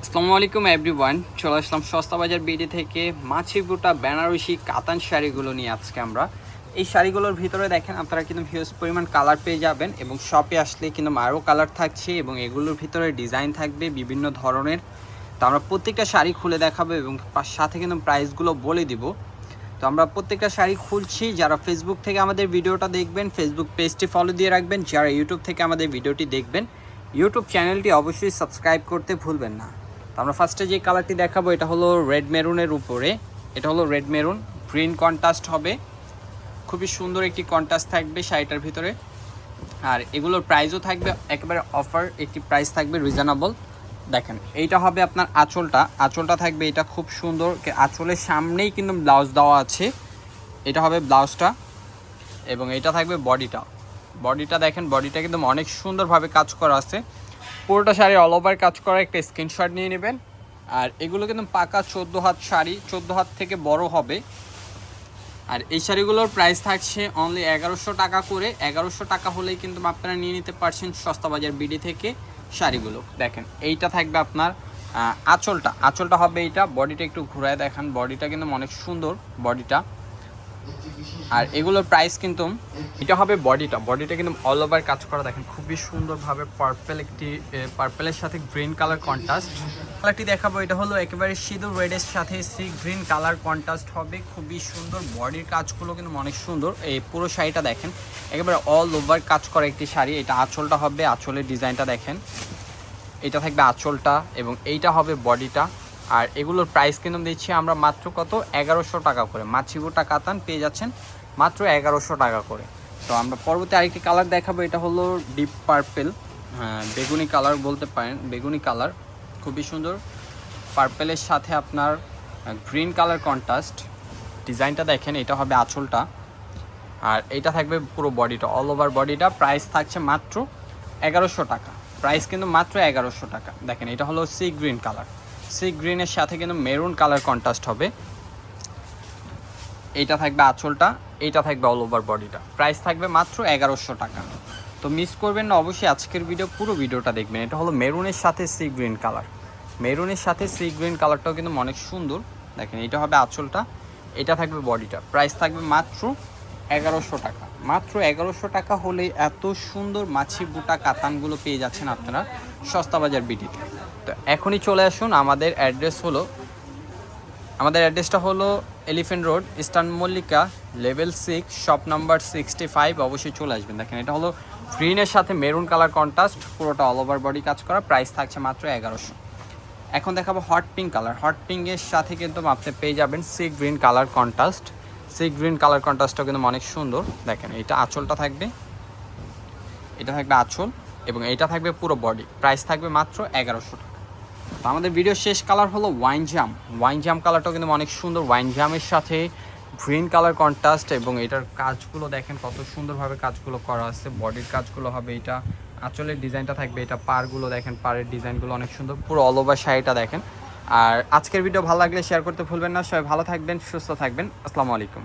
আসসালামু আলাইকুম এভরিওয়ান, চলে আসলাম সস্তা বাজার বিডি থেকে মাছি বুটা বেনারসি কাতান শাড়িগুলো নিয়ে। আজকে আমরা এই শাড়িগুলোর ভিতরে দেখেন আপনারা কিন্তু হিউজ পরিমাণ কালার পেয়ে যাবেন এবং শপে আসলে কিন্তু আরও কালার থাকছে এবং এগুলোর ভিতরে ডিজাইন থাকবে বিভিন্ন ধরনের। তো আমরা প্রত্যেকটা শাড়ি খুলে দেখাবো এবং সাথে কিন্তু প্রাইসগুলো বলে দিব। তো আমরা প্রত্যেকটা শাড়ি খুলছি। যারা ফেসবুক থেকে আমাদের ভিডিওটা দেখবেন ফেসবুক পেজটি ফলো দিয়ে রাখবেন, যারা ইউটিউব থেকে আমাদের ভিডিওটি দেখবেন ইউটিউব চ্যানেলটি অবশ্যই সাবস্ক্রাইব করতে ভুলবেন না। তো আমরা ফার্স্টে যে কালারটি দেখাবো এটা হলো রেড মেরুনের উপরে, এটা হলো রেড মেরুন গ্রিন কন্ট্রাস্ট হবে, খুবই সুন্দর একটি কন্ট্রাস্ট থাকবে শাড়িটার ভিতরে। আর এগুলোর প্রাইসও থাকবে একেবারে অফার, একটি প্রাইস থাকবে রিজনেবল। দেখেন এইটা হবে আপনার আঁচলটা থাকবে, এটা খুব সুন্দর, আঁচলের সামনেই কিন্তু ব্লাউজ দেওয়া আছে, এটা হবে ব্লাউজটা। এবং এটা থাকবে বডিটা দেখেন, বডিটা কিন্তু অনেক সুন্দরভাবে কাজ করা আছে, পুরোটা শাড়ি অল ওভার কাজ করা। একটা স্ক্রিনশট নিয়ে নেবেন। আর এগুলো কিন্তু পাকা 14 হাত শাড়ি, 14 হাত থেকে বড় হবে। আর এই শাড়িগুলোর প্রাইস থাকছে অনলি 1100 টাকা করে। 1100 টাকা হলেই কিন্তু আপনারা নিয়ে নিতে পারছেন সস্তা বাজার বিডি থেকে শাড়িগুলো। দেখেন এইটা থাকবে আপনার আঁচলটা হবে এইটা। বডিটা একটু ঘুরায় দেখান, বডিটা কিন্তু অনেক সুন্দর বডিটা। আর এগুলোর প্রাইস কিন্তু এটা হবে বডিটা কিন্তু অল ওভার কাজ করা। দেখেন খুবই সুন্দরভাবে পার্পেলের সাথে গ্রিন কালার কন্ট্রাস্ট। কালারটি দেখাবো এটা হলো একেবারে সিঁদুর রেডের সাথে সি গ্রিন কালার কন্ট্রাস্ট হবে, খুবই সুন্দর। বডির কাজগুলো কিন্তু অনেক সুন্দর। এই পুরো শাড়িটা দেখেন একেবারে অল ওভার কাজ করা একটি শাড়ি। এটা আঁচলটা হবে, আঁচলের ডিজাইনটা দেখেন, এটা থাকবে আঁচলটা এবং এইটা হবে বডিটা। আর এগুলোর প্রাইস কিন্তু দিচ্ছি আমরা মাত্র কত, 1100 টাকা করে। মাছি বুটা কাতান পেয়ে যাচ্ছেন মাত্র 1100 টাকা করে। তো আমরা পরবর্তী আরেকটি কালার দেখাবো, এটা হলো ডিপ পার্পেল, বেগুনি কালার বলতে পারেন, বেগুনি কালার খুবই সুন্দর। পার্পেলের সাথে আপনার গ্রিন কালার কন্ট্রাস্ট, ডিজাইনটা দেখেন, এটা হবে আঁচলটা। আর এইটা থাকবে পুরো বডিটা, অল ওভার বডিটা। প্রাইস থাকছে মাত্র 1100 টাকা, প্রাইস কিন্তু মাত্র 1100 টাকা। দেখেন এটা হলো সি গ্রিন কালার, সি গ্রিনের সাথে কিন্তু মেরুন কালার কন্ট্রাস্ট হবে। এইটা থাকবে আঁচলটা, এইটা থাকবে অল ওভার বডিটা। প্রাইস থাকবে মাত্র 1100 টাকা। তো মিস করবেন না, অবশ্যই আজকের পুরো ভিডিওটা দেখবেন। এটা হলো মেরুনের সাথে সি গ্রিন কালার, মেরুনের সাথে সি গ্রিন কালারটাও কিন্তু অনেক সুন্দর। দেখেন এটা হবে আঁচলটা, এটা থাকবে বডিটা। প্রাইস থাকবে মাত্র 1100 টাকা। মাত্র 1100 টাকা হলে এত সুন্দর মাছি বুটা কাতানগুলো পেয়ে যাচ্ছেন আপনারা সস্তা বাজার বিডিতে। তো এখনই চলে আসুন। আমাদের অ্যাড্রেসটা হলো elephant road, eastern Mallika, level 6, shop number 65। অবশ্যই চলে আসবেন। দেখেন এটা হলো গ্রিনের সাথে মেরুন কালার কন্ট্রাস্ট, পুরোটা অল ওভার বডি কাজ করা। প্রাইস থাকছে মাত্র 1100। এখন দেখাবো হট পিঙ্ক কালার। হট পিঙ্কের সাথে কিন্তু আপনি পেয়ে যাবেন sea green colour contrast. Sea green colour কন্ট্রাস্টটাও কিন্তু অনেক সুন্দর। দেখেন এটা আঁচলটা থাকবে, এটা থাকবে আঁচল এবং এইটা থাকবে পুরো বডি। প্রাইস থাকবে মাত্র 1100 টাকা। তো আমাদের ভিডিও শেষ কালার হলো ওয়াইন জাম কালারটাও কিন্তু অনেক সুন্দর। ওয়াইন জামের সাথে গ্রিন কালার কন্ট্রাস্ট এবং এটার কাজগুলো দেখেন কত সুন্দরভাবে কাজগুলো করা আছে। বডির কাজগুলো হবে এটা, আঁচলের ডিজাইনটা থাকবে এটা, পাড়গুলো দেখেন, পাড়ের ডিজাইনগুলো অনেক সুন্দর, পুরো অল ওভার শাড়িটা দেখেন। আর আজকের ভিডিও ভালো লাগলে শেয়ার করতে ভুলবেন না। সবাই ভালো থাকবেন, সুস্থ থাকবেন। আসসালামু আলাইকুম।